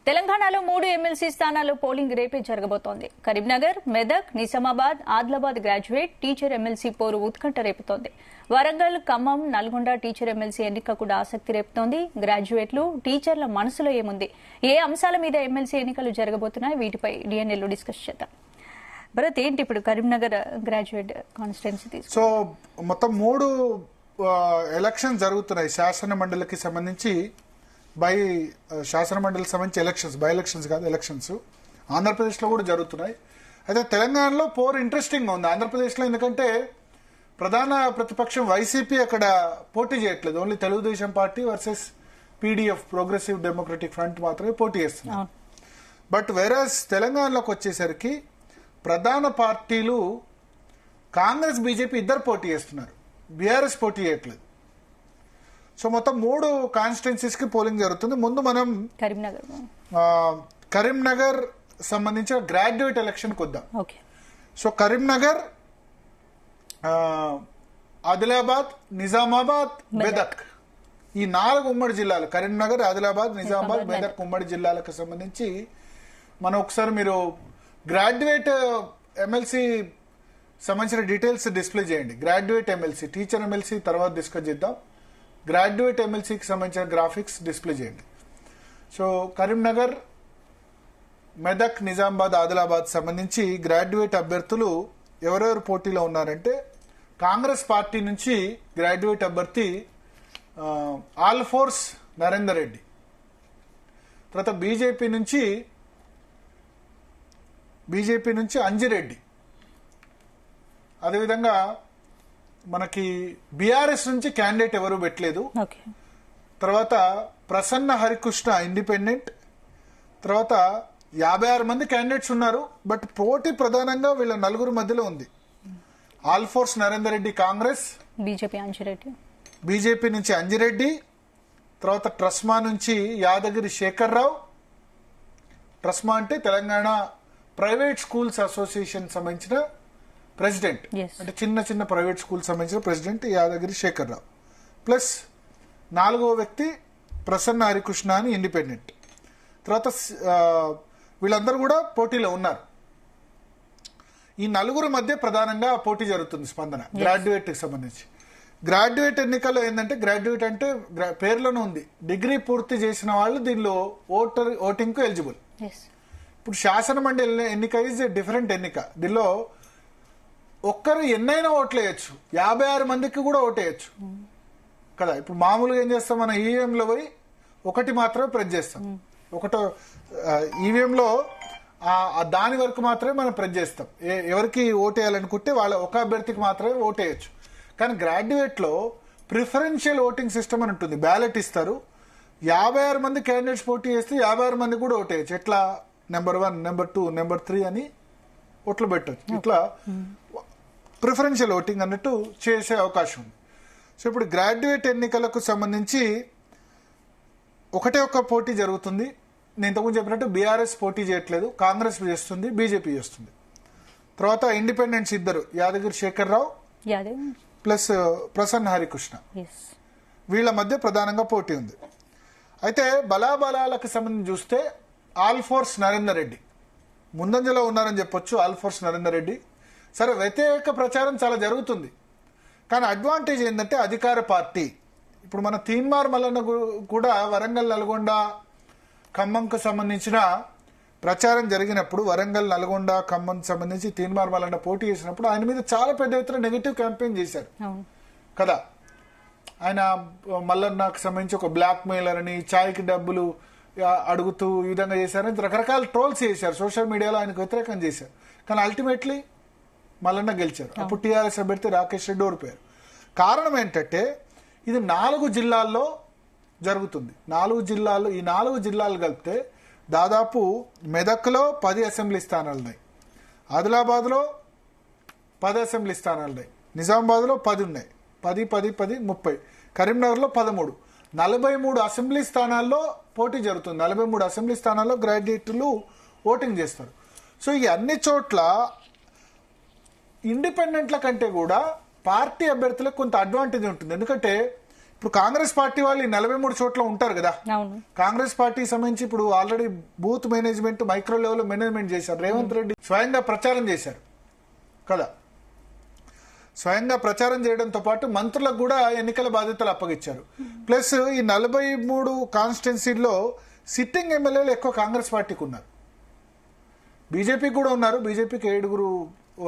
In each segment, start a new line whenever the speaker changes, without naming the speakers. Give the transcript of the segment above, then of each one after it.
తెలంగాణలో 3 ఎమ్మెల్సీ స్థానాల్లో పోలింగ్ రేపే జరగబోతోంది. Karimnagar, Medak, Nizamabad, Adilabad graduate, teacher MLC పోరు ఉత్కంఠ రేపుతోంది. వరంగల్, ఖమ్మం, నల్గొండ టీచర్ ఎమ్మెల్సీ ఎన్నిక కూడా ఆసక్తి రేపుతోంది. గ్రాడ్యుయేట్లు, టీచర్ల మనసులో ఏముంది, ఏ అంశాల మీద ఎమ్మెల్సీ ఎన్నికలు జరగబోతున్నాయి, వీటిపై డిఎన్ఏలో డిస్కస్ చేద్దాం. భరత్, ఏంటి ఇప్పుడు కరీంనగర్ గ్రాడ్యుయేట్ కాన్స్టిట్యున్సీ తీసుకు
సో మొత్తం 3 ఎలక్షన్ జరుగుతున్నాయి. శాసన మండలికి సంబంధించి శాసన మండలికి సంబంధించి ఎలక్షన్స్, బై ఎలక్షన్స్ కాదు, ఎలక్షన్స్ ఆంధ్రప్రదేశ్లో కూడా జరుగుతున్నాయి. అయితే తెలంగాణలో ఇంట్రెస్టింగ్ ఉంది. ఆంధ్రప్రదేశ్లో ఎందుకంటే ప్రధాన ప్రతిపక్షం వైసీపీ అక్కడ పోటీ చేయట్లేదు. Only Telugu Desam party versus PDF, progressive democratic front మాత్రమే పోటీ చేస్తున్నారు. బట్ వేరస్ తెలంగాణలోకి వచ్చేసరికి ప్రధాన పార్టీలు కాంగ్రెస్, బీజేపీ ఇద్దరు పోటీ చేస్తున్నారు. బీఆర్ఎస్ పోటీ చేయట్లేదు. సో మొత్తం 3 కాన్స్టిట్యున్సీస్ కి పోలింగ్ జరుగుతుంది. ముందు మనం కరీంనగర్ సంబంధించిన గ్రాడ్యుయేట్ ఎలక్షన్ కు వద్దాం. సో కరీంనగర్, ఆదిలాబాద్, నిజామాబాద్, మెదక్, ఈ 4 ఉమ్మడి జిల్లాలు, కరీంనగర్, ఆదిలాబాద్, నిజామాబాద్, మెదక్ ఉమ్మడి జిల్లాలకు సంబంధించి మనం ఒకసారి మీరు గ్రాడ్యుయేట్ ఎమ్మెల్సీ సంబంధించిన డీటెయిల్స్ డిస్ప్లే చేయండి. గ్రాడ్యుయేట్ ఎమ్మెల్సీ, టీచర్ ఎమ్మెల్సీ తర్వాత డిస్కస్ చేద్దాం. గ్రాడ్యుయేట్ ఎమ్మెల్సీకి సంబంధించిన గ్రాఫిక్స్ డిస్ప్లే చేయండి. సో కరీంనగర్, మెదక్, నిజామాబాద్, ఆదిలాబాద్ సంబంధించి గ్రాడ్యుయేట్ అభ్యర్థులు ఎవరెవరు పోటీలో ఉన్నారంటే, కాంగ్రెస్ పార్టీ నుంచి గ్రాడ్యుయేట్ అభ్యర్థి ఆల్ఫోర్స్ నరేందర్ రెడ్డి, తర్వాత బీజేపీ నుంచి అంజిరెడ్డి, అదేవిధంగా మనకి బీఆర్ఎస్ నుంచి క్యాండిడేట్ ఎవరు పెట్టలేదు. తర్వాత ప్రసన్న హరికృష్ణ ఇండిపెండెంట్, తర్వాత 56 మంది క్యాండిడేట్స్ ఉన్నారు. బట్ పోటీ ప్రధానంగా వీళ్ళ 4 మధ్యలో ఉంది. ఆల్ఫోర్స్ నరేందర్ రెడ్డి కాంగ్రెస్, బీజేపీ నుంచి అంజిరెడ్డి, తర్వాత ట్రస్మా నుంచి యాదగిరి శేఖర్ రావు. ట్రస్మా అంటే తెలంగాణ ప్రైవేట్ స్కూల్స్ అసోసియేషన్ సంబంధించిన ప్రెసిడెంట్, అంటే చిన్న ప్రైవేట్ స్కూల్ సంబంధించిన ప్రెసిడెంట్ యాదగిరి శేఖర్ రావు. ప్లస్ 4వ వ్యక్తి ప్రసన్న హరికృష్ణ అని ఇండిపెండెంట్. తర్వాత వీళ్ళందరూ కూడా పోటీలో ఉన్నారు. ఈ 4 మధ్య ప్రధానంగా పోటీ జరుగుతుంది స్పందన గ్రాడ్యుయేట్ కి సంబంధించి. గ్రాడ్యుయేట్ ఎన్నికల్లో ఏంటంటే, గ్రాడ్యుయేట్ అంటే పేర్లోనే ఉంది, డిగ్రీ పూర్తి చేసిన వాళ్ళు దీనిలో ఓటింగ్ కు ఎలిజిబుల్. ఇప్పుడు శాసన మండలి ఎన్నిక ఈజ్ డిఫరెంట్ ఎన్నిక. దీనిలో ఒక్కరు ఎన్నైనా ఓట్లు వేయచ్చు, 56 మందికి కూడా ఓటేయచ్చు కదా. ఇప్పుడు మామూలుగా ఏం చేస్తాం, మన ఈవీఎంలో పోయి ఒకటి మాత్రమే ప్రెస్ చేస్తాం. ఒకటో ఈవీఎంలో దాని వరకు మాత్రమే మనం ప్రెస్ చేస్తాం. ఎవరికి ఓటేయాలనుకుంటే వాళ్ళ ఒక అభ్యర్థికి మాత్రమే ఓటేయచ్చు. కానీ గ్రాడ్యుయేట్ లో ప్రిఫరెన్షియల్ ఓటింగ్ సిస్టమ్ అని ఉంటుంది. బ్యాలెట్ ఇస్తారు. 56 మంది క్యాండిడేట్స్ పోటీ చేస్తే 56 మంది కూడా ఓటేయచ్చు. ఎట్లా నెంబర్ 1, నెంబర్ 2, నెంబర్ 3 అని ఓట్లు పెట్టచ్చు. ఇట్లా ప్రిఫరెన్షియల్ ఓటింగ్ అన్నట్టు చేసే అవకాశం ఉంది. సో ఇప్పుడు గ్రాడ్యుయేట్ ఎన్నికలకు సంబంధించి ఒకటే ఒక పోటీ జరుగుతుంది. నేను ఇంతకుముందు చెప్పినట్టు బీఆర్ఎస్ పోటీ చేయట్లేదు, కాంగ్రెస్ చేస్తుంది, బీజేపీ చేస్తుంది. తర్వాత ఇండిపెండెంట్స్ ఇద్దరు, యాదగిరి శేఖర్ రావు ప్లస్ ప్రసన్న హరికృష్ణ, వీళ్ళ మధ్య ప్రధానంగా పోటీ ఉంది. అయితే బలాబలాలకు సంబంధించి చూస్తే ఆల్ఫోర్స్ నరేందర్ రెడ్డి ముందంజలో ఉన్నారని చెప్పొచ్చు. ఆల్ఫోర్స్ నరేందర్ రెడ్డి సరే, వ్యతిరేక ప్రచారం చాలా జరుగుతుంది. కానీ అడ్వాంటేజ్ ఏంటంటే అధికార పార్టీ. ఇప్పుడు మన తీన్మార్ మల్లన్న కూడా వరంగల్, నల్గొండ, ఖమ్మంకు సంబంధించిన ప్రచారం జరిగినప్పుడు, వరంగల్, నల్గొండ, ఖమ్మం సంబంధించి తీన్మార్ మల్లన్న పోటీ చేసినప్పుడు ఆయన మీద చాలా పెద్ద ఎత్తున నెగిటివ్ క్యాంపెయిన్ చేశారు కదా. ఆయన మల్లన్నకు సంబంధించి ఒక బ్లాక్ మెయిలర్ అని, ఛాయ్కి డబ్బులు అడుగుతూ ఈ విధంగా చేశారని రకరకాల ట్రోల్స్ చేశారు. సోషల్ మీడియాలో ఆయనకు వ్యతిరేకం చేశారు. కానీ అల్టిమేట్లీ మల్లన్న గెలిచారు. అప్పుడు టీఆర్ఎస్ అభ్యర్థి రాకేష్ రెడ్డి ఓడిపోయారు. కారణం ఏంటంటే ఇది 4 జిల్లాల్లో జరుగుతుంది. 4 జిల్లాలు, ఈ 4 జిల్లాలు కలిపితే దాదాపు మెదక్లో 10 అసెంబ్లీ స్థానాలు ఉన్నాయి, ఆదిలాబాద్లో 10 అసెంబ్లీ స్థానాలు ఉన్నాయి, నిజామాబాద్లో 10 ఉన్నాయి, 10, 10, 10, 30, కరీంనగర్లో 13, 43 అసెంబ్లీ స్థానాల్లో పోటీ జరుగుతుంది. 43 అసెంబ్లీ స్థానాల్లో గ్రాడ్యుయేట్లు ఓటింగ్ చేస్తారు. సో ఈ అన్ని చోట్ల ఇండిపెండెంట్ల కంటే కూడా పార్టీ అభ్యర్థులకు కొంత అడ్వాంటేజ్ ఉంటుంది. ఎందుకంటే ఇప్పుడు కాంగ్రెస్ పార్టీ వాళ్ళు ఈ 43 చోట్ల ఉంటారు కదా.
అవును.
కాంగ్రెస్ పార్టీకి సంబంధించి ఇప్పుడు already booth management, micro level management చేశారు. రేవంత్ రెడ్డి స్వయంగా ప్రచారం చేశారు కదా. స్వయంగా ప్రచారం చేయడంతో పాటు మంత్రులకు కూడా ఎన్నికల బాధ్యతలు అప్పగించారు. ప్లస్ ఈ 43 కాన్స్టిట్యున్సీల్లో సిట్టింగ్ ఎమ్మెల్యేలు ఎక్కువ కాంగ్రెస్ పార్టీకి ఉన్నారు. బీజేపీకి కూడా ఉన్నారు. బీజేపీకి 7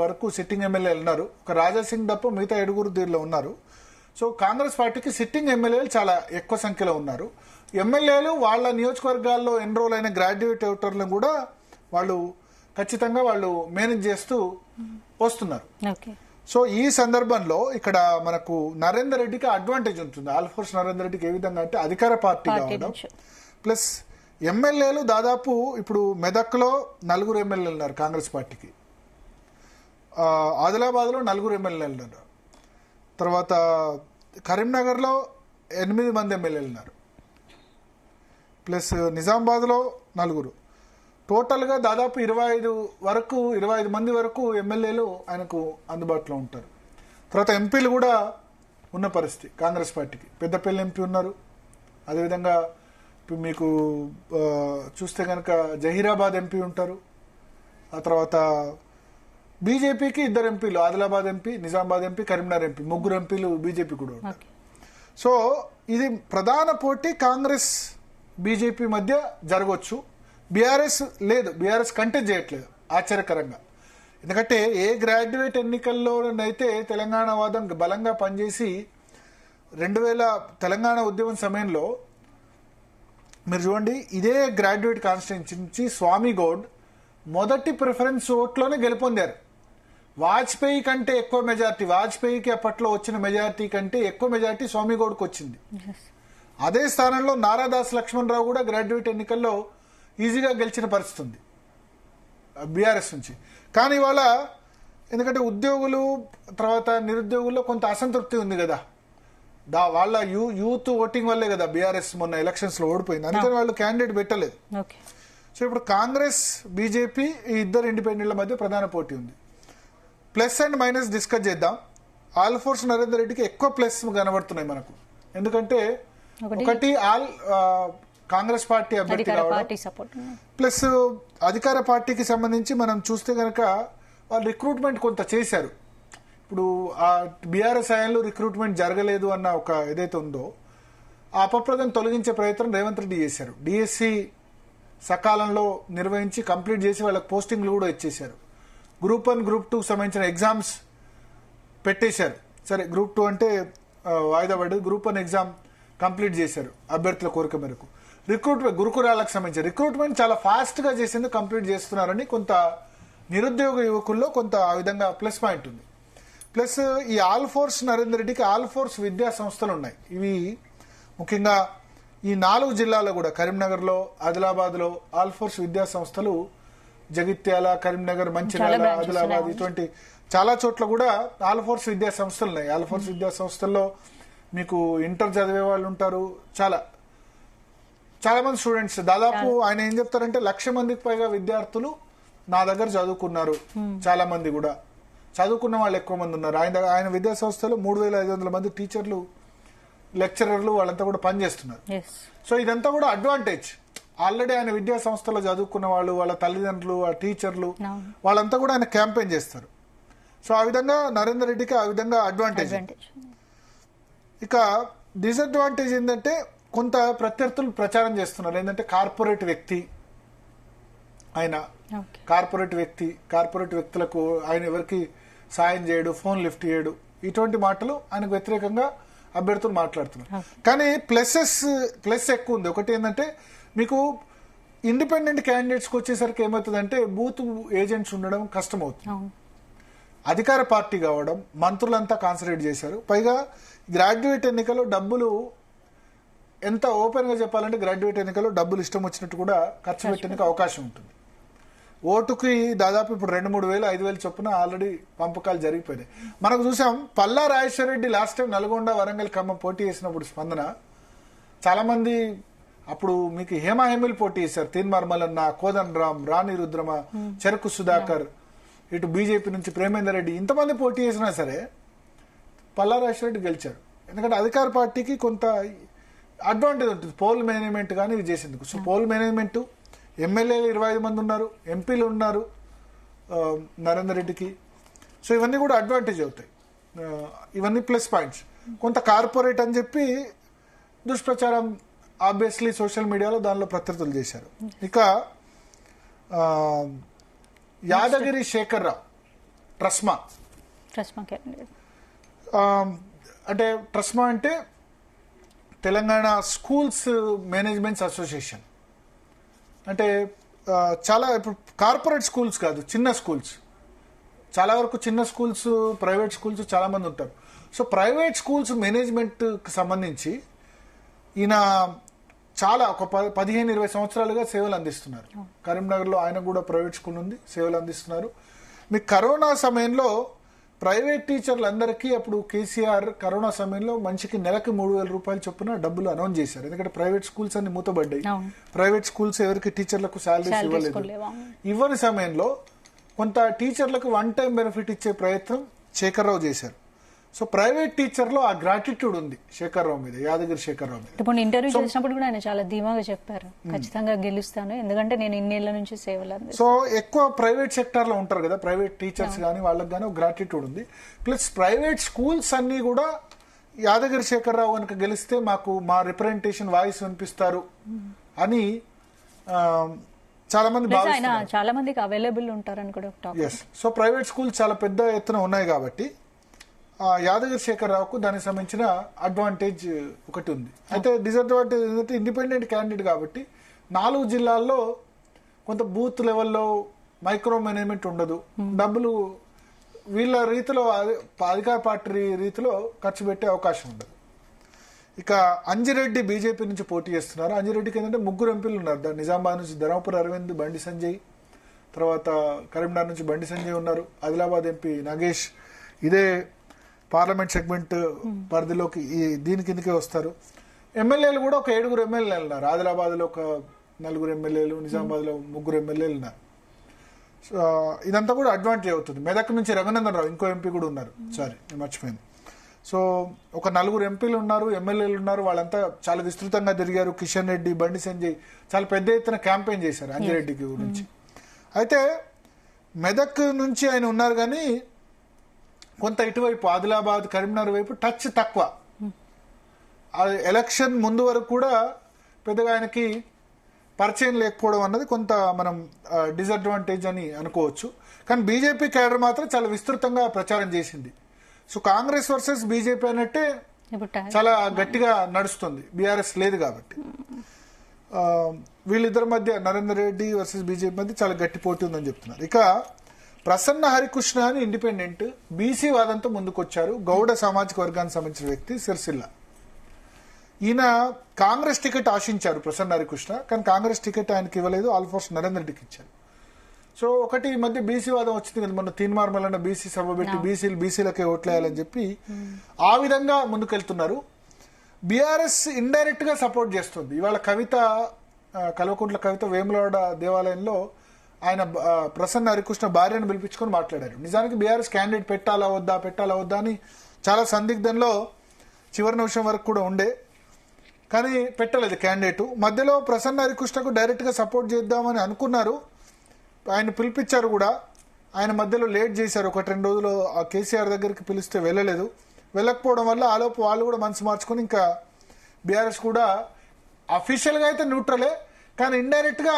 వరకు సిట్టింగ్ ఎమ్మెల్యేలు ఉన్నారు. ఒక రాజాసింగ్ తప్ప మిగతా 7 దీనిలో ఉన్నారు. సో కాంగ్రెస్ పార్టీకి సిట్టింగ్ ఎమ్మెల్యేలు చాలా ఎక్కువ సంఖ్యలో ఉన్నారు. ఎమ్మెల్యేలు వాళ్ళ నియోజకవర్గాల్లో ఎన్రోల్ అయిన గ్రాడ్యుయేట్ ఓటర్లను కూడా వాళ్ళు ఖచ్చితంగా వాళ్ళు మేనేజ్ చేస్తూ వస్తున్నారు. సో ఈ సందర్భంలో ఇక్కడ మనకు నరేందర్ రెడ్డికి అడ్వాంటేజ్ ఉంటుంది. ఆల్ఫోర్స్ నరేందర్ రెడ్డికి ఏ విధంగా అంటే అధికార పార్టీ కావడం, ప్లస్ ఎమ్మెల్యేలు దాదాపు ఇప్పుడు మెదక్లో 4 ఎమ్మెల్యేలు ఉన్నారు కాంగ్రెస్ పార్టీకి, ఆదిలాబాద్లో 4 ఎమ్మెల్యేలు ఉన్నారు, తర్వాత కరీంనగర్లో 8 మంది ఎమ్మెల్యేలు ఉన్నారు, ప్లస్ నిజామాబాద్లో 4. టోటల్గా దాదాపు 25 మంది వరకు ఎమ్మెల్యేలు ఆయనకు అందుబాటులో ఉంటారు. తర్వాత ఎంపీలు కూడా ఉన్న పరిస్థితి కాంగ్రెస్ పార్టీకి. పెద్దపల్లి ఎంపీ ఉన్నారు. అదేవిధంగా మీకు చూస్తే కనుక జహీరాబాద్ ఎంపీ ఉంటారు. ఆ తర్వాత బీజేపీకి 2 ఎంపీలు, Adilabad MP, Nizamabad MP, Karimnagar MP, 3 ఎంపీలు బీజేపీ కూడా ఉంటారు. సో ఇది ప్రధాన పోటీ కాంగ్రెస్ బీజేపీ మధ్య జరగవచ్చు. బీఆర్ఎస్ లేదు, బీఆర్ఎస్ కంటెస్ట్ చేయట్లేదు ఆశ్చర్యకరంగా. ఎందుకంటే ఏ గ్రాడ్యుయేట్ ఎన్నికల్లోనైతే తెలంగాణ వాదం బలంగా పనిచేసి 2000 తెలంగాణ ఉద్యమం సమయంలో మీరు చూడండి, ఇదే గ్రాడ్యుయేట్ కాన్స్టిట్యున్సీ నుంచి స్వామి గౌడ్ మొదటి ప్రిఫరెన్స్ ఓట్లోనే గెలుపొందారు. వాజ్పేయి కంటే ఎక్కువ మెజార్టీ, వాజ్పేయికి అప్పట్లో వచ్చిన మెజార్టీ కంటే ఎక్కువ మెజార్టీ స్వామి గౌడ్కి వచ్చింది. అదే స్థానంలో నారాదాస్ లక్ష్మణరావు కూడా గ్రాడ్యుయేట్ ఎన్నికల్లో ఈజీగా గెలిచిన పరిస్థితి ఉంది బీఆర్ఎస్ నుంచి. కానీ ఇవాళ ఎందుకంటే ఉద్యోగులు తర్వాత నిరుద్యోగుల్లో కొంత అసంతృప్తి ఉంది కదా, వాళ్ళ యూత్ ఓటింగ్ వల్లే కదా బీఆర్ఎస్ మొన్న ఎలక్షన్స్ లో ఓడిపోయింది. అందుకని వాళ్ళు క్యాండిడేట్ పెట్టలేదు. సో ఇప్పుడు కాంగ్రెస్ బీజేపీ ఈ 2 ఇండిపెండెంట్ల మధ్య ప్రధాన పోటీ ఉంది. ప్లస్ అండ్ మైనస్ డిస్కస్ చేద్దాం. ఆల్ఫోర్స్ నరేందర్ రెడ్డికి ఎక్కువ ప్లస్ కనబడుతున్నాయి మనకు. ఎందుకంటే ఒకటి కాంగ్రెస్ పార్టీ అభ్యర్థి కావడం, ప్లస్ అధికార పార్టీకి సంబంధించి మనం చూస్తే కనుక వాళ్ళు రిక్రూట్మెంట్ కొంత చేశారు. ఇప్పుడు ఆ బీఆర్ఎస్ హయాంలో రిక్రూట్మెంట్ జరగలేదు అన్న ఒక ఏదైతే ఉందో ఆ అపప్రదం తొలగించే ప్రయత్నం రేవంత్ రెడ్డి చేశారు. డిఎస్సి సకాలంలో నిర్వహించి కంప్లీట్ చేసి వాళ్ళకి పోస్టింగ్లు కూడా ఇచ్చేశారు. గ్రూప్ 1, గ్రూప్ 2 సంబంధించిన ఎగ్జామ్స్ పెట్టేశారు. సరే గ్రూప్ 2 అంటే వాయిదా పడ్డది. గ్రూప్ 1 ఎగ్జామ్ కంప్లీట్ చేశారు అభ్యర్థుల కోరిక మేరకు. రిక్రూట్మెంట్ గురుకులాలకు సంబంధించి రిక్రూట్మెంట్ చాలా ఫాస్ట్ గా చేసేందుకు కంప్లీట్ చేస్తున్నారని కొంత నిరుద్యోగ యువకుల్లో కొంత ఆ విధంగా ప్లస్ పాయింట్ ఉంది. ప్లస్ ఈ ఆల్ఫోర్స్ నరేందర్ రెడ్డికి ఆల్ఫోర్స్ విద్యా సంస్థలు ఉన్నాయి. ఇవి ముఖ్యంగా ఈ 4 జిల్లాల్లో కూడా కరీంనగర్లో, ఆదిలాబాద్లో ఆల్ఫోర్స్ విద్యా సంస్థలు, జగిత్యాల, కరీంనగర్, మంచిర్యాల, ఆదిలాబాద్ ఇటువంటి చాలా చోట్ల కూడా ఆల్ఫోర్స్ విద్యా సంస్థలు ఉన్నాయి. ఆల్ఫోర్స్ విద్యా సంస్థల్లో మీకు ఇంటర్ చదివే వాళ్ళు ఉంటారు. చాలా మంది స్టూడెంట్స్, దాదాపు ఆయన ఏం చెప్తారంటే 1,00,000 మందికి పైగా విద్యార్థులు నా దగ్గర చదువుకున్నారు. చాలా మంది కూడా చదువుకున్న వాళ్ళు ఎక్కువ మంది ఉన్నారు. ఆయన విద్యా సంస్థలో 3,500 మంది టీచర్లు, లెక్చరర్లు వాళ్ళంతా కూడా పనిచేస్తున్నారు. సో ఇదంతా కూడా అడ్వాంటేజ్. ఆల్రెడీ ఆయన విద్యా సంస్థలో చదువుకున్న వాళ్ళు, వాళ్ళ తల్లిదండ్రులు, ఆ టీచర్లు వాళ్ళంతా కూడా ఆయన క్యాంపెయిన్ చేస్తారు. సో ఆ విధంగా నరేందర్ రెడ్డికి ఆ విధంగా అడ్వాంటేజ్. ఇక డిసడ్వాంటేజ్ ఏంటంటే కొంత ప్రత్యర్థులు ప్రచారం చేస్తున్నారు. ఏంటంటే కార్పొరేట్ వ్యక్తి ఆయన, కార్పొరేట్ వ్యక్తులకు ఆయన ఎవరికి సాయం చేయడు, ఫోన్ లిఫ్ట్ చేయడు, ఇటువంటి మాటలు ఆయనకు వ్యతిరేకంగా అభ్యర్థులు మాట్లాడుతున్నారు. కానీ ప్లస్ ఎక్కువ ఉంది. ఒకటి ఏంటంటే మీకు ఇండిపెండెంట్ క్యాండిడేట్స్కి వచ్చేసరికి ఏమవుతుందంటే బూత్ ఏజెంట్స్ ఉండడం కష్టం అవుతుంది. అధికార పార్టీ కావడం, మంత్రులంతా కాన్సన్ట్రేట్ చేశారు. పైగా గ్రాడ్యుయేట్ ఎన్నికల్లో డబ్బులు ఎంత ఓపెన్ గా చెప్పాలంటే గ్రాడ్యుయేట్ ఎన్నికల్లో డబ్బులు ఇష్టం వచ్చినట్టు కూడా ఖర్చు పెట్టడానికి అవకాశం ఉంటుంది. ఓటుకి దాదాపు ఇప్పుడు 2-3 వేలు 5,000 చొప్పున ఆల్రెడీ పంపకాలు జరిగిపోయినాయి. మనకు చూసాం పల్లా రాజేశ్వర రెడ్డి లాస్ట్ టైం నల్గొండ, వరంగల్, ఖమ్మం పోటీ చేసినప్పుడు స్పందన చాలా మంది, అప్పుడు మీకు హేమాహేమిలు పోటీ చేశారు. తీన్మార్మలన్న, కోదన్ రామ్, రాణి రుద్రమ, చెరకు సుధాకర్, ఇటు బీజేపీ నుంచి ప్రేమేందర్ రెడ్డి, ఇంతమంది పోటీ చేసినా సరే పల్లా రాజేశ్వర రెడ్డి గెలిచారు. ఎందుకంటే అధికార పార్టీకి కొంత అడ్వాంటేజ్ ఉంటుంది పోల్ మేనేజ్మెంట్ కానీ ఇది చేసేందుకు. సో పోల్ మేనేజ్మెంట్, ఎమ్మెల్యేలు 25 మంది ఉన్నారు, ఎంపీలు ఉన్నారు నరేందర్ రెడ్డికి. సో ఇవన్నీ కూడా అడ్వాంటేజ్ అవుతాయి, ఇవన్నీ ప్లస్ పాయింట్స్. కొంత కార్పొరేట్ అని చెప్పి దుష్ప్రచారం ఆబ్వియస్లీ సోషల్ మీడియాలో దానిలో ప్రత్యర్థులు చేశారు. ఇక యాదగిరి శేఖర్ రావు ట్రస్మా అంటే ట్రస్మా అంటే తెలంగాణ స్కూల్స్ మేనేజ్మెంట్స్ అసోసియేషన్. అంటే చాలా ఇప్పుడు కార్పొరేట్ స్కూల్స్ కాదు, చిన్న స్కూల్స్, చాలా వరకు చిన్న స్కూల్స్, ప్రైవేట్ స్కూల్స్ చాలా మంది ఉంటారు. సో ప్రైవేట్ స్కూల్స్ మేనేజ్మెంట్కి సంబంధించి ఈయన చాలా ఒక 15-20 సంవత్సరాలుగా సేవలు అందిస్తున్నారు. కరీంనగర్లో ఆయన కూడా ప్రైవేట్ స్కూల్ ఉంది, సేవలు అందిస్తున్నారు. మీకు కరోనా సమయంలో ప్రైవేట్ టీచర్లందరికీ అప్పుడు కేసీఆర్ కరోనా సమయంలో మనిషికి నెలకి 3,000 రూపాయలు చొప్పున డబ్బులు అనౌన్స్ చేశారు. ఎందుకంటే ప్రైవేట్ స్కూల్స్ అన్ని మూతబడ్డాయి, ప్రైవేట్ స్కూల్స్ ఎవరికి టీచర్లకు శాలరీస్ ఇవ్వలేదు. ఇవ్వని సమయంలో కొంత టీచర్లకు వన్ టైం బెనిఫిట్ ఇచ్చే ప్రయత్నం శేఖర్ రావు చేశారు. సో ప్రైవేట్ టీచర్ లో ఆ గ్రాటిట్యూడ్ ఉంది శేఖర్ రావు మీద, యాదగిరి శేఖర్ రావు మీద.
ఇప్పుడు ఇంటర్వ్యూ చేసినప్పుడు కూడా ఆయన చాలా ధీమాగా చెప్పారు, ఖచ్చితంగా గెలుస్తాను, ఎందుకంటే నేను ఇన్నేళ్ల నుంచి సేవలు.
సో ఎక్కువ ప్రైవేట్ సెక్టార్ లో ఉంటారు కదా ప్రైవేట్ టీచర్స్ కానీ, వాళ్ళకి కానీ ఒక గ్రాటిట్యూడ్ ఉంది. ప్లస్ ప్రైవేట్ స్కూల్స్ అన్ని కూడా యాదగిరి శేఖర్ రావు కనుక గెలిస్తే మాకు మా రిప్రజెంటేషన్ వాయిస్ వినిపిస్తారు అని చాలా మంది భావిస్తున్నారు.
చాలా మందికి అవైలబుల్ ఉంటారని కూడా.
సో ప్రైవేట్ స్కూల్స్ చాలా పెద్ద ఎత్తున ఉన్నాయి కాబట్టి యాదగిరి శేఖర్ రావుకు దానికి సంబంధించిన అడ్వాంటేజ్ ఒకటి ఉంది. అయితే డిసడ్వాంటేజ్ ఏంటంటే ఇండిపెండెంట్ క్యాండిడేట్ కాబట్టి 4 జిల్లాల్లో కొంత బూత్ లెవెల్లో మైక్రో మేనేజ్మెంట్ ఉండదు, డబ్బులు వీళ్ళ రీతిలో అధికార పార్టీ రీతిలో ఖర్చు పెట్టే అవకాశం ఉండదు. ఇక అంజిరెడ్డి బీజేపీ నుంచి పోటీ చేస్తున్నారు. అంజిరెడ్డికి ఏంటంటే 3 ఎంపీలు ఉన్నారు. నిజామాబాద్ నుంచి ధర్మపురి అరవింద్, బండి సంజయ్, తర్వాత కరీంనగర్ నుంచి బండి సంజయ్ ఉన్నారు. ఆదిలాబాద్ ఎంపీ నాగేష్ ఇదే పార్లమెంట్ సెగ్మెంట్ పరిధిలోకి దీని కిందకే వస్తారు. ఎమ్మెల్యేలు కూడా ఒక 7 ఎమ్మెల్యేలు ఉన్నారు. ఆదిలాబాద్ లో ఒక 4 ఎమ్మెల్యేలు, నిజామాబాద్ లో 3 ఎమ్మెల్యేలు ఉన్నారు. ఇదంతా కూడా అడ్వాంటేజ్ అవుతుంది. మెదక్ నుంచి రఘునందన్ రావు ఇంకో ఎంపీ కూడా ఉన్నారు, సారీ నేను మర్చిపోయింది. సో ఒక 4 ఎంపీలు ఉన్నారు, ఎమ్మెల్యేలు ఉన్నారు. వాళ్ళంతా చాలా విస్తృతంగా తిరిగారు. కిషన్ రెడ్డి, బండి సంజయ్ చాలా పెద్ద ఎత్తున క్యాంపెయిన్ చేశారు అంజిరెడ్డికి గురించి. అయితే మెదక్ నుంచి ఆయన ఉన్నారు కానీ కొంత ఇటువైపు ఆదిలాబాద్, కరీంనగర్ వైపు టచ్ తక్కువ. ఎలక్షన్ ముందు వరకు కూడా పెద్దగా ఆయనకి పరిచయం లేకపోవడం అన్నది కొంత మనం డిసడ్వాంటేజ్ అని అనుకోవచ్చు. కానీ బీజేపీ క్యాడర్ మాత్రం చాలా విస్తృతంగా ప్రచారం చేసింది. సో కాంగ్రెస్ వర్సెస్ బీజేపీ అన్నట్టే చాలా గట్టిగా నడుస్తుంది, బీఆర్ఎస్ లేదు కాబట్టి. వీళ్ళిద్దరి మధ్య నరేందర్ రెడ్డి వర్సెస్ బీజేపీ మధ్య చాలా గట్టి పోటీ ఉందని చెప్తున్నారు. ఇక ప్రసన్న హరికృష్ణ అని ఇండిపెండెంట్ బీసీ వాదంతో ముందుకొచ్చారు. గౌడ సామాజిక వర్గానికి సంబంధించిన వ్యక్తి, సిరిసిల్ల. ఈయన కాంగ్రెస్ టికెట్ ఆశించారు ప్రసన్న హరికృష్ణ, కానీ కాంగ్రెస్ టికెట్ ఆయనకి ఇవ్వలేదు, ఆల్మోస్ట్ నరేందర్ రెడ్డికి ఇచ్చారు. సో ఒకటి ఈ మధ్య బీసీ వాదం వచ్చింది కదా, మొన్న తీన్మార్మలన్న బీసీ సభ పెట్టి బీసీలకే ఓట్లేయాలని చెప్పి ఆ విధంగా ముందుకెళ్తున్నారు. బీఆర్ఎస్ ఇండైరెక్ట్ గా సపోర్ట్ చేస్తుంది. ఇవాళ కవిత, కల్వకుంట్ల కవిత వేములవాడ దేవాలయంలో ఆయన ప్రసన్న హరికృష్ణ భార్యను పిలిపించుకొని మాట్లాడారు. నిజానికి బీఆర్ఎస్ క్యాండిడేట్ పెట్టాలా వద్దా అని చాలా సందిగ్ధంలో చివరి నిమిషం వరకు కూడా ఉండే, కానీ పెట్టలేదు క్యాండిడేట్. మధ్యలో ప్రసన్న హరికృష్ణకు డైరెక్ట్ గా సపోర్ట్ చేద్దామని అనుకున్నారు, ఆయన పిలిపించారు కూడా. ఆయన మధ్యలో లేట్ చేశారు, 1-2 రోజులు ఆ కేసీఆర్ దగ్గరికి పిలిస్తే వెళ్ళలేదు. వెళ్ళకపోవడం వల్ల ఆలోపు వాళ్ళు కూడా మనసు మార్చుకొని ఇంకా బీఆర్ఎస్ కూడా అఫీషియల్ గా అయితే న్యూట్రలే, కానీ ఇండైరెక్ట్ గా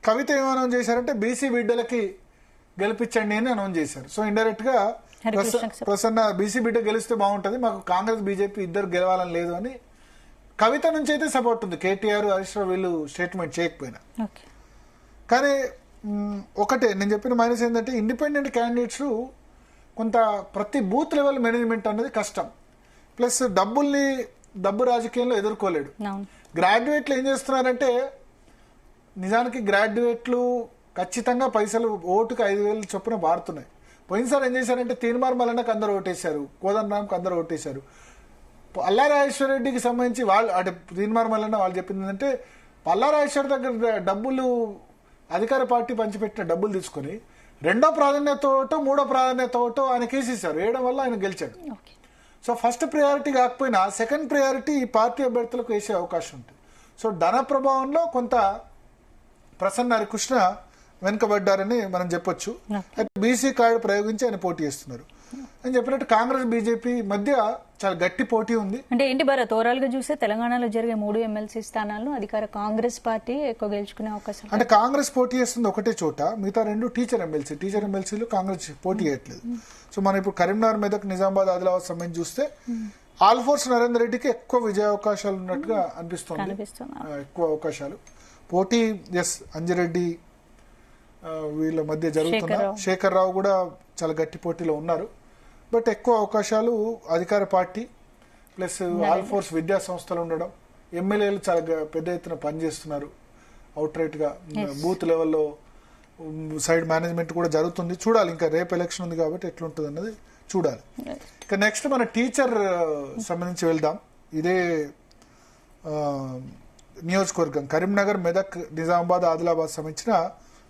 కవిత ఏం అనౌన్స్ చేశారంటే బీసీ బిడ్డలకి గెలిపించండి అని అనౌన్స్ చేశారు. సో ఇండైరెక్ట్ గా ప్రసన్న బీసీ బిడ్డ గెలిస్తే బాగుంటది, మాకు కాంగ్రెస్ బీజేపీ ఇద్దరు గెలవాలని లేదు అని కవిత నుంచి అయితే సపోర్ట్ ఉంది. కేటీఆర్, హరీష్ రావు వీళ్ళు స్టేట్మెంట్ చేయకపోయినా. కానీ ఒకటే నేను చెప్పిన మైనస్ ఏంటంటే ఇండిపెండెంట్ క్యాండిడేట్స్ కొంత ప్రతి బూత్ లెవెల్ మేనేజ్మెంట్ అనేది కష్టం. ప్లస్ డబ్బు రాజకీయంలో ఎదుర్కోలేడు. గ్రాడ్యుయేట్లు ఏం చేస్తున్నారంటే నిజానికి గ్రాడ్యుయేట్లు ఖచ్చితంగా పైసలు ఓటుకు 5,000 చొప్పున బారుతున్నాయి. పోయినసారి ఏం చేశారంటే తీన్మార్మలన్నకు అందరూ ఓటేశారు, కోదండరాంకు అందరూ ఓటేశారు. పల్లారాజేశ్వరరెడ్డికి సంబంధించి వాళ్ళు అంటే తీన్మార్మలన్న వాళ్ళు చెప్పింది ఏంటంటే పల్లారాజేశ్వర దగ్గర డబ్బులు అధికార పార్టీ పంచిపెట్టిన డబ్బులు తీసుకుని 2వ ప్రాధాన్యత ఓటో 3వ ప్రాధాన్యత ఓటో ఆయన కేసేశారు, వేయడం వల్ల ఆయన గెలిచాడు. సో ఫస్ట్ ప్రయారిటీ కాకపోయినా సెకండ్ ప్రయారిటీ ఈ పార్టీ అభ్యర్థులకు వేసే అవకాశం ఉంటుంది. సో ధన ప్రభావంలో కొంత ప్రసన్న హరికృష్ణ వెనుకబడ్డారని మనం చెప్పొచ్చు. అయితే బీసీ కార్డు ప్రయోగించి ఆయన పోటీ చేస్తున్నారు అని చెప్పినట్టు కాంగ్రెస్ బీజేపీ మధ్య చాలా గట్టి పోటీ ఉంది.
అంటే ఏంటి భరత్, ఓవరాల్ గా చూస్తే తెలంగాణలో జరిగే 3 ఎమ్మెల్సీ స్థానాలను అధికార కాంగ్రెస్ పార్టీ ఎక్కువ గెలుచుకునే అవకాశం.
అంటే కాంగ్రెస్ పోటీ చేస్తుంది ఒకటే చోట, మిగతా 2 టీచర్ ఎమ్మెల్సీలు కాంగ్రెస్ పోటీ చేయట్లేదు. సో మనం ఇప్పుడు కరీంనగర్, మెదక్, నిజామాబాద్, ఆదిలాబాద్ సంబంధించి చూస్తే ఆల్ఫోర్స్ నరేందర్ రెడ్డికి ఎక్కువ విజయ అవకాశాలు ఉన్నట్టుగా అనిపిస్తుంది. ఎక్కువ అవకాశాలు పోటీ అంజిరెడ్డి వీళ్ళ మధ్య జరుగుతున్న శేఖర్ రావు కూడా చాలా గట్టి పోటీలో ఉన్నారు. బట్ ఎక్కువ అవకాశాలు అధికార పార్టీ ప్లస్ ఆల్ఫోర్స్ విద్యా సంస్థలు ఉండడం, ఎమ్మెల్యేలు చాలా పెద్ద ఎత్తున పనిచేస్తున్నారు. అవుట్ రైట్ గా బూత్ లెవెల్లో సైడ్ మేనేజ్మెంట్ కూడా జరుగుతుంది. చూడాలి, ఇంకా రేపు ఎలక్షన్ ఉంది కాబట్టి ఎట్లుంటుంది అన్నది చూడాలి. ఇక నెక్స్ట్ మన టీచర్ సంబంధించి వెళ్దాం. ఇదే నియోజకవర్గం కరీంనగర్, మెదక్, నిజామాబాద్, ఆదిలాబాద్ సంబంధించిన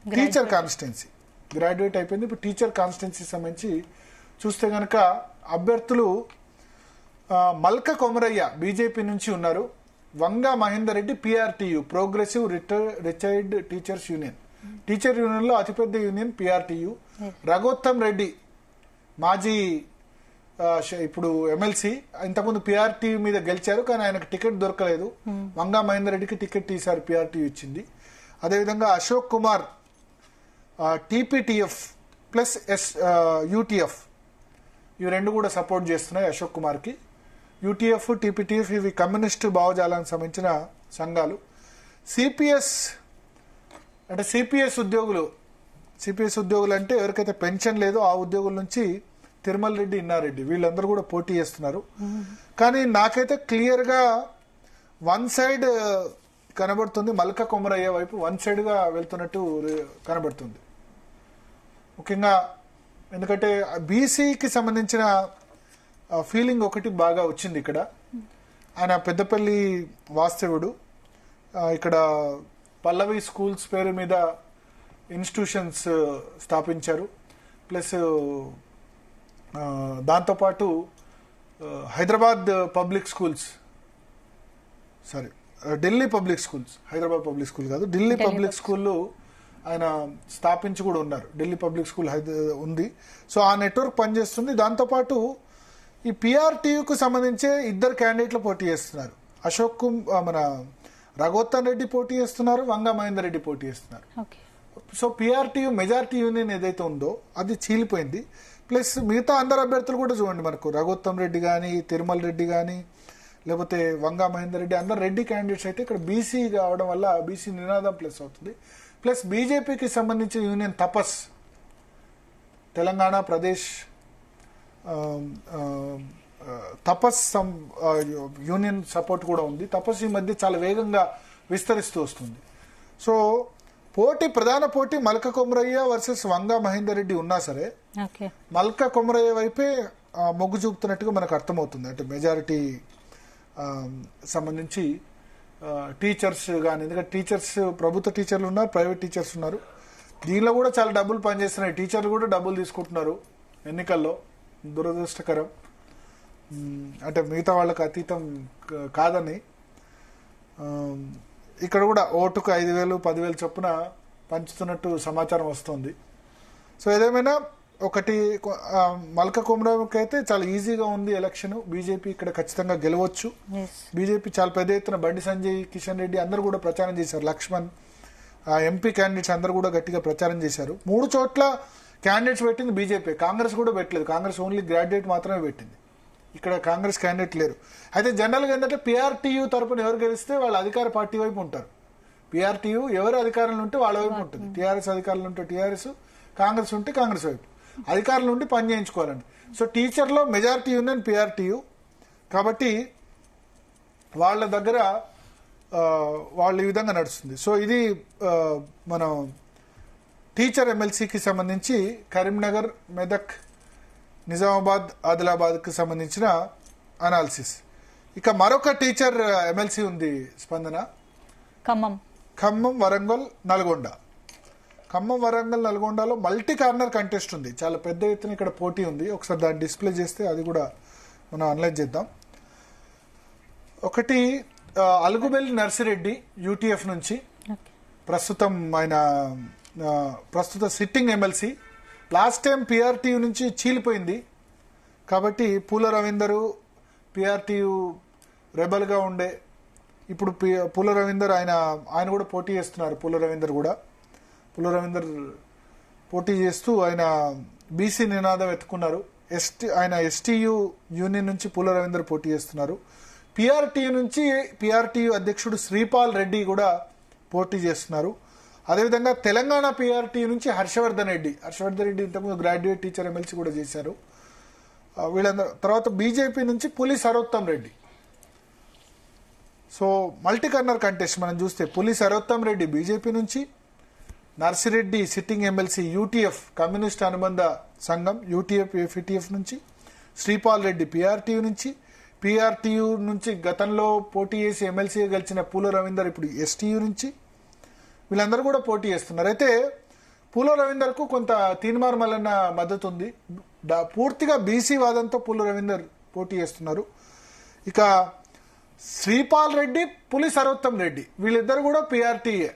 టీచర్ కాన్స్టిట్యున్సీ గ్రాడ్యుయేట్ అయిపోయింది. ఇప్పుడు టీచర్ కాన్స్టిట్యున్సీ సంబంధించి చూస్తే గనక అభ్యర్థులు మల్క కొమరయ్య బీజేపీ నుంచి ఉన్నారు, Vanga Mahender Reddy PRTU progressive retired teachers union, teacher union లో అతిపెద్ద యూనియన్ పిఆర్టీయు, రఘోత్తమ్ రెడ్డి మాజీ ఇప్పుడు ఎమ్మెల్సీ, ఇంతకుముందు పిఆర్టీయు మీద గెలిచారు కానీ ఆయనకు టికెట్ దొరకలేదు, వంగా మహేందర్ రెడ్డికి టికెట్ ఈసారి పిఆర్టీయు ఇచ్చింది. అదేవిధంగా Ashok Kumar TPTF plus UTF ఇవి 2 కూడా సపోర్ట్ చేస్తున్నాయి అశోక్ కుమార్ కి. యూటీఎఫ్, టీపీటీఎఫ్ ఇవి కమ్యూనిస్టు భావజాలానికి సంబంధించిన సంఘాలు. సిపిఎస్ అంటే సిపిఎస్ ఉద్యోగులు అంటే ఎవరికైతే పెన్షన్ లేదో ఆ ఉద్యోగుల నుంచి తిరుమల రెడ్డి, ఇన్నారెడ్డి వీళ్ళందరూ కూడా పోటీ చేస్తున్నారు. కానీ నాకైతే క్లియర్ గా వన్ సైడ్ కనబడుతుంది, మల్క కొమరయ్య వైపు వన్ సైడ్ గా వెళ్తున్నట్టు కనబడుతుంది. ముఖ్యంగా ఎందుకంటే బీసీకి సంబంధించిన ఫీలింగ్ ఒకటి బాగా వచ్చింది ఇక్కడ. ఆయన పెద్దపల్లి వాస్తవుడు, ఇక్కడ పల్లవి స్కూల్స్ పేరు మీద ఇన్స్టిట్యూషన్స్ స్థాపించారు. ప్లస్ దాంతోపాటు Hyderabad public schools Delhi public schools, Hyderabad public school కాదు, ఢిల్లీ పబ్లిక్ స్కూల్లో ఆయన స్థాపించి కూడా ఉన్నారు. ఢిల్లీ పబ్లిక్ స్కూల్ ఉంది. సో ఆ నెట్వర్క్ పనిచేస్తుంది. దాంతోపాటు ఈ పిఆర్టీయుకు సంబంధించే 2 క్యాండిడేట్లు పోటీ చేస్తున్నారు. మన రఘోత్తమ్ రెడ్డి పోటీ చేస్తున్నారు, వంగా మహేందర్ రెడ్డి పోటీ చేస్తున్నారు. సో పిఆర్టీయు మెజార్టీ యూనియన్ ఏదైతే ఉందో అది చీలిపోయింది. ప్లస్ మిగతా అందరు అభ్యర్థులు కూడా చూడండి, మనకు రఘోత్తమ్ రెడ్డి కానీ, తిరుమల రెడ్డి కానీ, లేకపోతే వంగా మహేందర్ రెడ్డి, అందరు రెడ్డి క్యాండిడేట్స్ అయితే ఇక్కడ బీసీ కావడం వల్ల బీసీ నినాదం ప్లస్ అవుతుంది. ప్లస్ బీజేపీకి సంబంధించిన union Tapas, Telangana Pradesh Tapas union support కూడా ఉంది. తపస్ ఈ మధ్య చాలా వేగంగా విస్తరిస్తూ వస్తుంది. సో ప్రధాన పోటీ మల్క కొమరయ్య వర్సెస్ వంగా మహేందర్ రెడ్డి ఉన్నా సరే మల్క కొమరయ్య వైపే మొగ్గు చూపుతున్నట్టుగా మనకు అర్థమవుతుంది. అంటే మెజారిటీ సంబంధించి టీచర్స్ కానీ, ఎందుకంటే టీచర్స్ ప్రభుత్వ టీచర్లు ఉన్నారు, ప్రైవేట్ టీచర్స్ ఉన్నారు. దీనిలో కూడా చాలా డబ్బులు పనిచేస్తున్నాయి. టీచర్లు కూడా డబ్బులు తీసుకుంటున్నారు ఎన్నికల్లో, దురదృష్టకరం. అంటే మిగతా వాళ్ళకి అతీతం కాదని ఇక్కడ కూడా ఓటుకు 5,000, 10,000 చొప్పున పంచుతున్నట్టు సమాచారం వస్తుంది. సో ఏదేమైనా ఒకటి మల్క కొమరయ్యకి అయితే చాలా ఈజీగా ఉంది ఎలక్షన్. బీజేపీ ఇక్కడ ఖచ్చితంగా గెలవచ్చు. బీజేపీ చాలా పెద్ద ఎత్తున బండి సంజయ్, కిషన్ రెడ్డి అందరూ కూడా ప్రచారం చేశారు. లక్ష్మణ్ ఎంపీ క్యాండిడేట్స్ అందరూ కూడా గట్టిగా ప్రచారం చేశారు. 3 చోట్ల క్యాండిడేట్స్ పెట్టింది బీజేపీ, కాంగ్రెస్ కూడా పెట్టలేదు. కాంగ్రెస్ ఓన్లీ గ్రాడ్యుయేట్ మాత్రమే పెట్టింది. ఇక్కడ కాంగ్రెస్ క్యాండిడేట్ లేరు. అయితే జనరల్ గా ఏంటంటే పిఆర్టీయూ తరపున ఎవరు గెలిస్తే వాళ్ళు అధికార పార్టీ వైపు ఉంటారు. పిఆర్టీయూ ఎవరు అధికారంలో ఉంటే వాళ్ళ వైపు ఉంటుంది. టీఆర్ఎస్ అధికారంలో ఉంటే టీఆర్ఎస్, కాంగ్రెస్ ఉంటే కాంగ్రెస్ వైపు అధికారుల నుండి పని చేయించుకోవాలండి. సో టీచర్లో మెజారిటీ యూనియన్ పిఆర్టీయూ కాబట్టి వాళ్ళ దగ్గర వాళ్ళు ఈ విధంగా నడుస్తుంది. సో ఇది మనం టీచర్ ఎమ్మెల్సీకి సంబంధించి కరీంనగర్, మెదక్, నిజామాబాద్, ఆదిలాబాద్కి సంబంధించిన అనాలిసిస్. ఇక మరొక టీచర్ ఎమ్మెల్సీ ఉంది స్పందన, ఖమ్మం, వరంగల్, నల్గొండ. ఖమ్మం, వరంగల్, నల్గొండలో మల్టీ కార్నర్ కంటెస్ట్ ఉంది. చాలా పెద్ద ఎత్తున ఇక్కడ పోటీ ఉంది. ఒకసారి దాన్ని డిస్ప్లే చేస్తే అది కూడా మనం అనలైజ్ చేద్దాం. ఒకటి అలుగుబెల్లి నర్సిరెడ్డి యూటీఎఫ్ నుంచి ప్రస్తుతం ఆయన ప్రస్తుత sitting MLC. Last time PRTU నుంచి చీలిపోయింది కాబట్టి పూల రవీందర్ పిఆర్టీయూ రెబల్గా ఉండే, ఇప్పుడు పూల రవీందర్ ఆయన కూడా పోటీ చేస్తున్నారు. పూల రవీందర్ పోటీ చేస్తూ ఆయన బీసీ నినాదం ఎత్తుకున్నారు. ఆయన ఎస్టీయూ యూనియన్ నుంచి పూల రవీందర్ పోటీ చేస్తున్నారు. పిఆర్టీయూ అధ్యక్షుడు శ్రీపాల్ రెడ్డి కూడా పోటీ చేస్తున్నారు. అదేవిధంగా తెలంగాణ పిఆర్టీయూ నుంచి హర్షవర్ధన్ రెడ్డి ఇంతకుముందు గ్రాడ్యుయేట్ టీచర్ ఎమ్మెల్సీ కూడా చేశారు. వీళ్ళందరూ తర్వాత బీజేపీ నుంచి పులి Sarottam Reddy. So multi corner contest మనం చూస్తే పులి సరోత్తం రెడ్డి బీజేపీ నుంచి, Narsireddy sitting MLC UTF communist అనుబంధ సంఘం యూటీఎఫ్ నుంచి, శ్రీపాల్ రెడ్డి పిఆర్టీయూ నుంచి గతంలో పోటీ చేసి ఎమ్మెల్సీగా గెలిచిన పూల రవీందర్ ఇప్పుడు ఎస్టీయూ నుంచి, వీళ్ళందరూ కూడా పోటీ చేస్తున్నారు. అయితే పూల రవీందర్ కు కొంత తీన్మార్ మల్లన్న మద్దతు ఉంది. పూర్తిగా బీసీ వాదంతో పూల రవీందర్ పోటీ చేస్తున్నారు. ఇక శ్రీపాల్ రెడ్డి, పులి సరోత్తం రెడ్డి వీళ్ళిద్దరు కూడా పిఆర్టీఏ.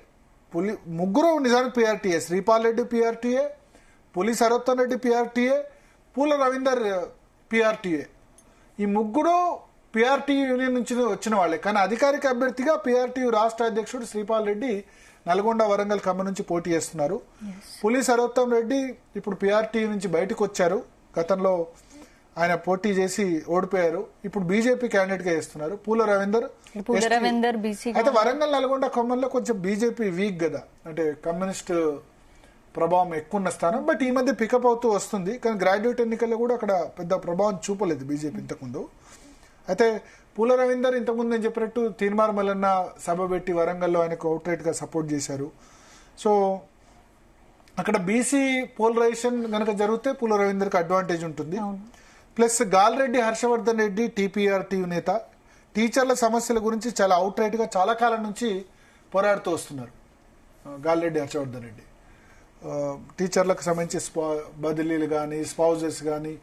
ముగ్గురు నిజానికి పిఆర్టీఏ. శ్రీపాల్ రెడ్డి పిఆర్టీఏ, పులి సరోత్తం రెడ్డి పిఆర్టీఏ, పూల రవీందర్ పిఆర్టీఏ. ఈ ముగ్గురు పిఆర్టీయూ యూనియన్ నుంచి వచ్చిన వాళ్ళే. కానీ అధికారిక అభ్యర్థిగా పిఆర్టీయూ రాష్ట్ర అధ్యక్షుడు శ్రీపాల్ రెడ్డి నల్గొండ, వరంగల్, ఖమ్మం నుంచి పోటీ చేస్తున్నారు. పులి సరోత్తం రెడ్డి ఇప్పుడు పిఆర్టీయూ నుంచి బయటకు వచ్చారు. గతంలో ఆయన పోటీ చేసి ఓడిపోయారు. ఇప్పుడు బీజేపీ క్యాండిడేట్ గా చేస్తున్నారు. పూల రవీందర్ అయితే వరంగల్, నల్గొండ, ఖమ్మంలో కొంచెం బీజేపీ వీక్ కదా, అంటే కమ్యూనిస్ట్ ప్రభావం ఎక్కువ ఉన్న స్థానం. బట్ ఈ మధ్య పికప్ అవుతూ వస్తుంది. కానీ గ్రాడ్యుయేట్ ఎన్నికల్లో కూడా అక్కడ పెద్ద ప్రభావం చూపలేదు బీజేపీ ఇంతకుముందు. అయితే పూల రవీందర్ ఇంతకుముందు నేను చెప్పినట్టు తీన్మార్ మల్లన్న సభ పెట్టి వరంగల్లో ఆయనకు అవుట్ రైట్ గా సపోర్ట్ చేశారు. సో అక్కడ బీసీ పోలరైజేషన్ గనక జరిగితే పూల రవీందర్ కి అడ్వాంటేజ్ ఉంటుంది. ప్లస్ గాల్రెడ్డి హర్షవర్ధన్ రెడ్డి టీపీఆర్టీయూ నేత, టీచర్ల సమస్యల గురించి చాలా అవుట్ రైట్ గా చాలా కాలం నుంచి పోరాడుతూ వస్తున్నారు. గాల్రెడ్డి హర్షవర్ధన్ రెడ్డి టీచర్లకు సంబంధించి బదిలీలు కానీ, స్పౌజెస్ కానీ,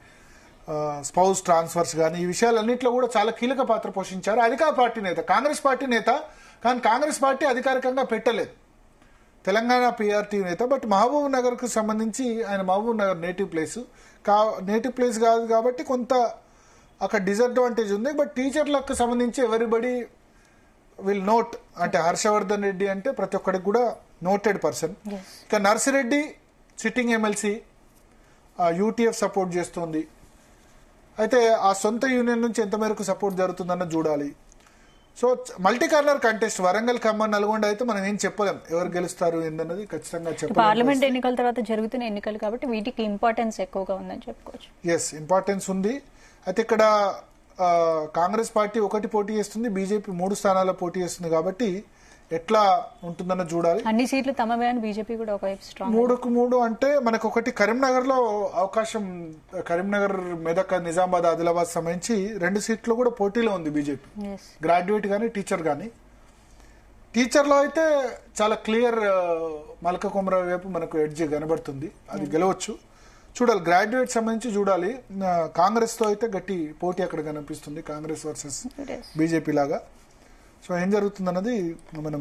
స్పౌజ్ ట్రాన్స్ఫర్స్ కానీ ఈ విషయాలన్నింటిలో కూడా చాలా కీలక పాత్ర పోషించారు. అధికార పార్టీ నేత, కాంగ్రెస్ పార్టీ నేత. కానీ కాంగ్రెస్ పార్టీ అధికారికంగా పెట్టలేదు. తెలంగాణ పిఆర్టీయూ నేత. బట్ మహబూబ్ నగర్ కు సంబంధించి ఆయన మహబూబ్ నగర్ నేటివ్ ప్లేస్ కాదు కాబట్టి కొంత అక్కడ డిసడ్వాంటేజ్ ఉంది. బట్ టీచర్లకు సంబంధించి ఎవరిబడి విల్ నోట్, అంటే హర్షవర్ధన్ రెడ్డి అంటే ప్రతి ఒక్కడికి కూడా నోటెడ్ పర్సన్. ఇక Narsireddy sitting MLC UTF support చేస్తోంది. అయితే ఆ సొంత యూనియన్ నుంచి ఎంత మేరకు సపోర్ట్ జరుగుతుందన్న చూడాలి. So multi corner contest Warangal, Khammam, Nalgonda అయితే మనం ఏం చెప్పలేం ఎవరు గెలుస్తారు ఏందన్నది ఖచ్చితంగా చెప్పలేం.
పార్లమెంట్ ఎన్నికల తర్వాత జరుగుతున్న ఎన్నికలు కాబట్టి వీటికి ఇంపార్టెన్స్ ఎక్కువగా ఉందని చెప్పుకోవచ్చు.
ఎస్, ఇంపార్టెన్స్ ఉంది. అయితే ఇక్కడ కాంగ్రెస్ పార్టీ ఒకటి పోటీ చేస్తుంది, బీజేపీ 3 స్థానాల్లో పోటీ చేస్తుంది. కాబట్టి ఎట్లా ఉంటుందన్న చూడాలి.
అన్ని సీట్లు తమవే అని బీజేపీ కూడా ఒకవైపు స్ట్రాంగ్.
3-3 అంటే మనకు ఒకటి కరీంనగర్ లో అవకాశం, కరీంనగర్, మెదక్, నిజామాబాద్, ఆదిలాబాద్ సంబంధించి 2 సీట్లు కూడా పోటీలో ఉంది బీజేపీ. గ్రాడ్యుయేట్ గానీ టీచర్ గానీ. టీచర్ లో అయితే చాలా క్లియర్ మల్క కుమర వైపు మనకు ఎడ్జ్ కనబడుతుంది, అది గెలవచ్చు. చూడాలి. గ్రాడ్యుయేట్ సంబంధించి చూడాలి. కాంగ్రెస్ తో అయితే గట్టి పోటీ అక్కడ కనిపిస్తుంది, కాంగ్రెస్ వర్సెస్ బీజేపీ లాగా. సో ఏం జరుగుతుంది అన్నది మనం